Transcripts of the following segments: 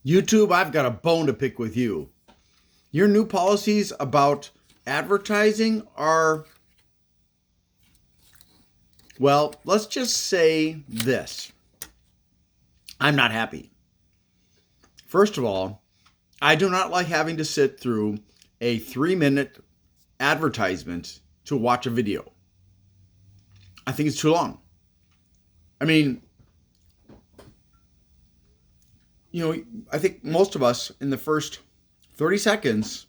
YouTube, I've got a bone to pick with you. Your new policies about advertising are, well, let's just say this. I'm not happy. First of all, I do not like having to sit through a 3-minute advertisement to watch a video. I think it's too long. I mean, I think most of us in the first 30 seconds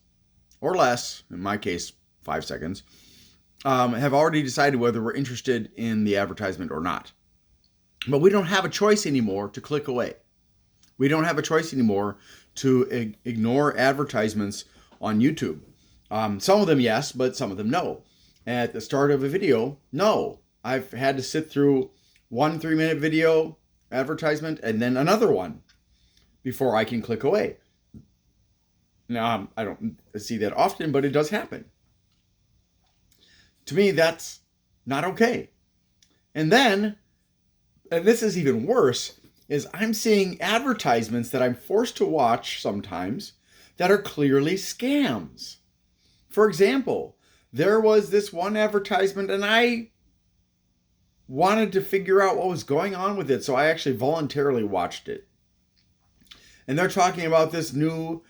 or less, in my case, 5 seconds, have already decided whether we're interested in the advertisement or not. But we don't have a choice anymore to click away. We don't have a choice anymore to ignore advertisements on YouTube. Some of them, yes, but some of them, no. At the start of a video, no. I've had to sit through one 3-minute video advertisement and then another one before I can click away. Now, I don't see that often, but it does happen. To me, that's not okay. And this is even worse, is I'm seeing advertisements that I'm forced to watch sometimes that are clearly scams. For example, there was this one advertisement and I wanted to figure out what was going on with it, so I actually voluntarily watched it. And they're talking about this new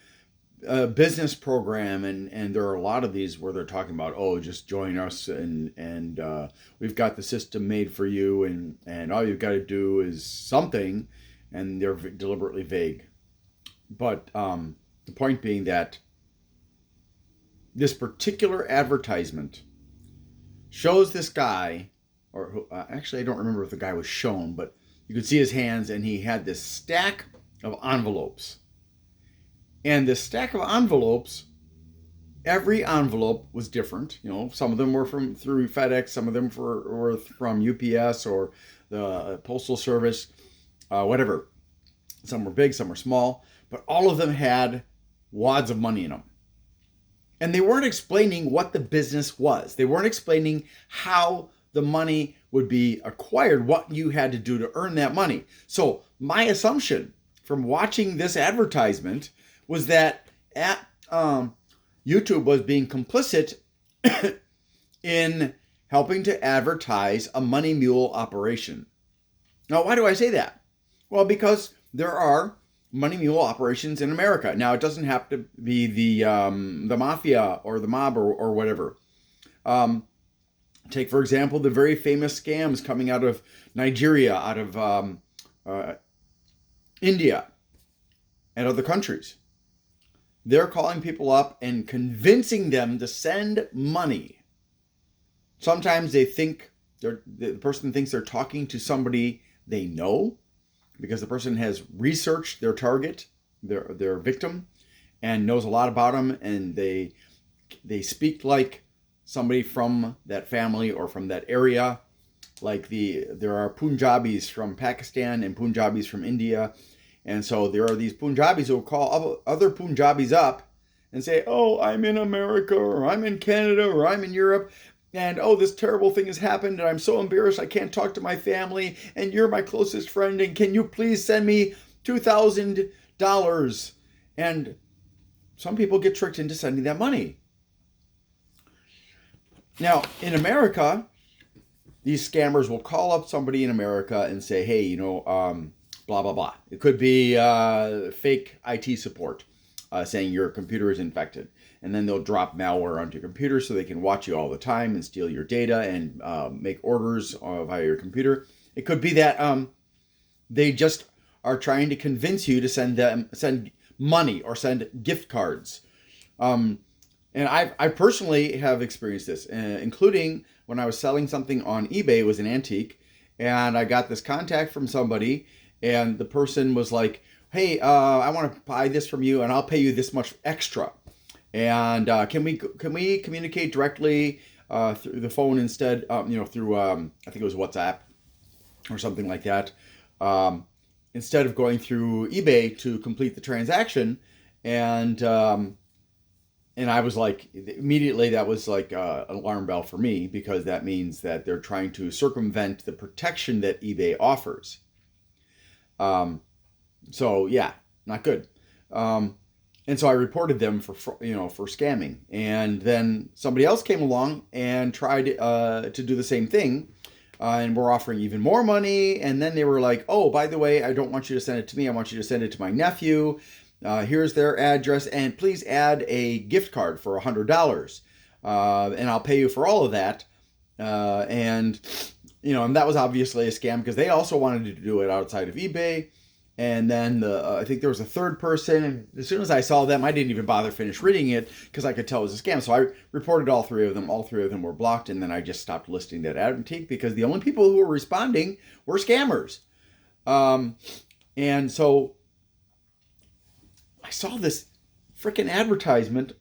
business program, and there are a lot of these where they're talking about, oh, just join us, and we've got the system made for you, and all you've got to do is something, and they're deliberately vague. But the point being that this particular advertisement shows this guy, or actually I don't remember if the guy was shown, but you could see his hands, and he had this stack of envelopes. And this stack of envelopes, every envelope was different. Some of them were through FedEx, some of them were from UPS or the Postal Service, whatever. Some were big, some were small, but all of them had wads of money in them. And they weren't explaining what the business was. They weren't explaining how the money would be acquired, what you had to do to earn that money. So my assumption from watching this advertisement was that YouTube was being complicit in helping to advertise a money mule operation. Now, why do I say that? Well, because there are money mule operations in America. Now, it doesn't have to be the mafia or the mob or whatever. Take, for example, the very famous scams coming out of Nigeria, out of India, and other countries. They're calling people up and convincing them to send money. Sometimes they think the person thinks they're talking to somebody they know, because the person has researched their target, their victim, and knows a lot about them, and they speak like somebody from that family or from that area. Like there are Punjabis from Pakistan and Punjabis from India. And so there are these Punjabis who will call other Punjabis up and say, oh, I'm in America, or I'm in Canada, or I'm in Europe, and oh, this terrible thing has happened, and I'm so embarrassed I can't talk to my family, and you're my closest friend, and can you please send me $2,000? And some people get tricked into sending that money. Now, in America, these scammers will call up somebody in America and say, hey, blah, blah, blah. It could be fake IT support saying your computer is infected. And then they'll drop malware onto your computer so they can watch you all the time and steal your data and make orders via your computer. It could be that they just are trying to convince you to send money or send gift cards. And I personally have experienced this, including when I was selling something on eBay. It was an antique, and I got this contact from somebody, and the person was like, hey, I want to buy this from you, and I'll pay you this much extra. And can we communicate directly through the phone instead, through, I think it was WhatsApp or something like that, instead of going through eBay to complete the transaction. And I was like, immediately that was like an alarm bell for me, because that means that they're trying to circumvent the protection that eBay offers. So yeah, not good. And so I reported them for scamming. And then somebody else came along and tried to do the same thing. And we're offering even more money. And then they were like, oh, by the way, I don't want you to send it to me. I want you to send it to my nephew. Here's their address. And please add a gift card for $100. And I'll pay you for all of that. And that was obviously a scam because they also wanted to do it outside of eBay. And then I think there was a third person. And as soon as I saw them, I didn't even bother finish reading it because I could tell it was a scam. So I reported all three of them. All three of them were blocked. And then I just stopped listing that ad boutique because the only people who were responding were scammers. And so I saw this freaking advertisement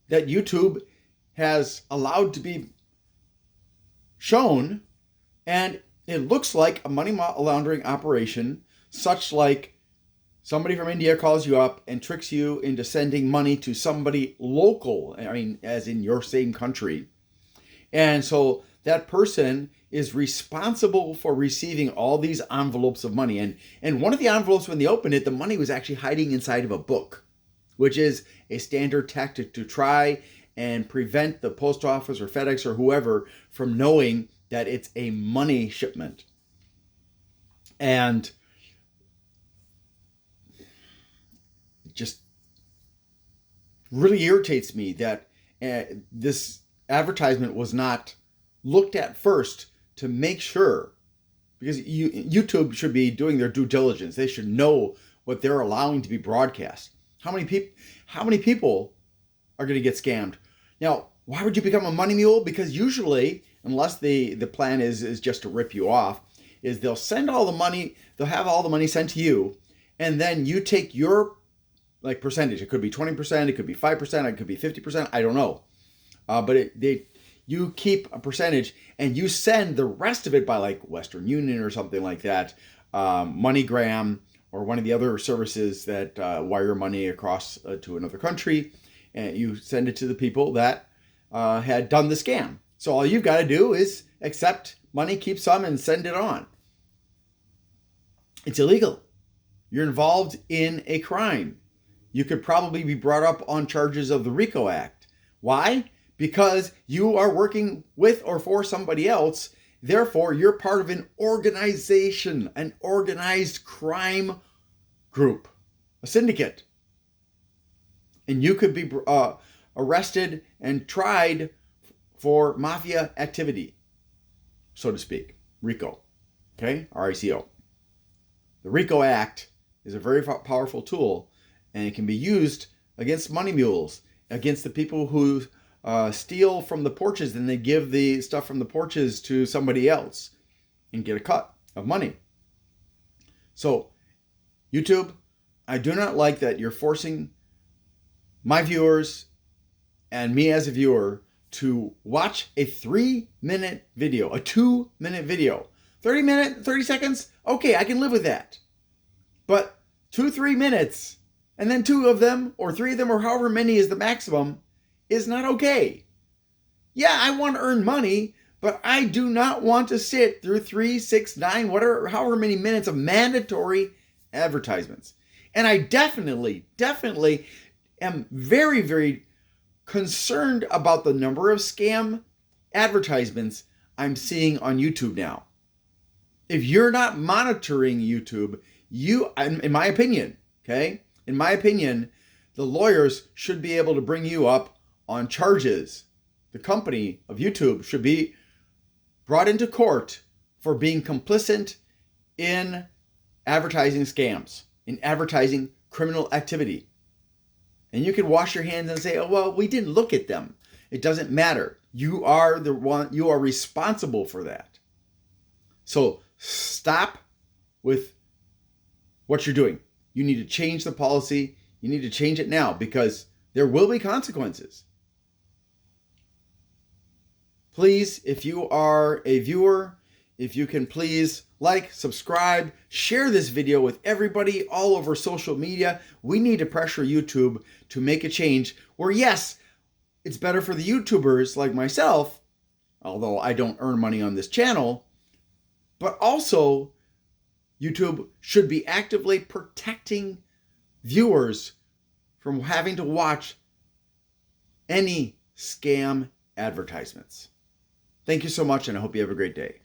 that YouTube has allowed to be shown. And it looks like a money laundering operation, such like somebody from India calls you up and tricks you into sending money to somebody local, as in your same country. And so that person is responsible for receiving all these envelopes of money. And one of the envelopes, when they opened it, the money was actually hiding inside of a book, which is a standard tactic to try and prevent the post office or FedEx or whoever from knowing that it's a money shipment. And it just really irritates me that this advertisement was not looked at first to make sure, because YouTube should be doing their due diligence. They should know what they're allowing to be broadcast. How many people are going to get scammed? Now, why would you become a money mule? Because usually, unless the plan is just to rip you off, is they'll send all the money, they'll have all the money sent to you, and then you take your percentage. It could be 20%, it could be 5%, it could be 50%, I don't know. But you keep a percentage and you send the rest of it by Western Union or something like that, MoneyGram or one of the other services that wire money across to another country, and you send it to the people that had done the scam. So all you've got to do is accept money, keep some, and send it on. It's illegal. You're involved in a crime. You could probably be brought up on charges of the RICO Act. Why? Because you are working with or for somebody else. Therefore, you're part of an organization, an organized crime group, a syndicate. And you could be arrested and tried for mafia activity, so to speak. RICO. Okay? RICO. The RICO Act is a very powerful tool, and it can be used against money mules, against the people who steal from the porches and they give the stuff from the porches to somebody else and get a cut of money. So, YouTube, I do not like that you're forcing my viewers and me as a viewer to watch a 3-minute video, a 2-minute video. 30 seconds? Okay, I can live with that. But 2-3 minutes, and then 2 of them, or 3 of them, or however many is the maximum, is not okay. Yeah, I want to earn money, but I do not want to sit through 3, 6, 9, however many minutes of mandatory advertisements. And I definitely am very, very concerned about the number of scam advertisements I'm seeing on YouTube now. If you're not monitoring YouTube, in my opinion, the lawyers should be able to bring you up on charges. The company of YouTube should be brought into court for being complicit in advertising scams, in advertising criminal activity. And you can wash your hands and say, oh, well, we didn't look at them. It doesn't matter. You are the one, you are responsible for that. So stop with what you're doing. You need to change the policy. You need to change it now because there will be consequences. Please, if you are a viewer, if you can please subscribe, share this video with everybody all over social media. We need to pressure YouTube to make a change where, yes, it's better for the YouTubers like myself, although I don't earn money on this channel, but also YouTube should be actively protecting viewers from having to watch any scam advertisements. Thank you so much, and I hope you have a great day.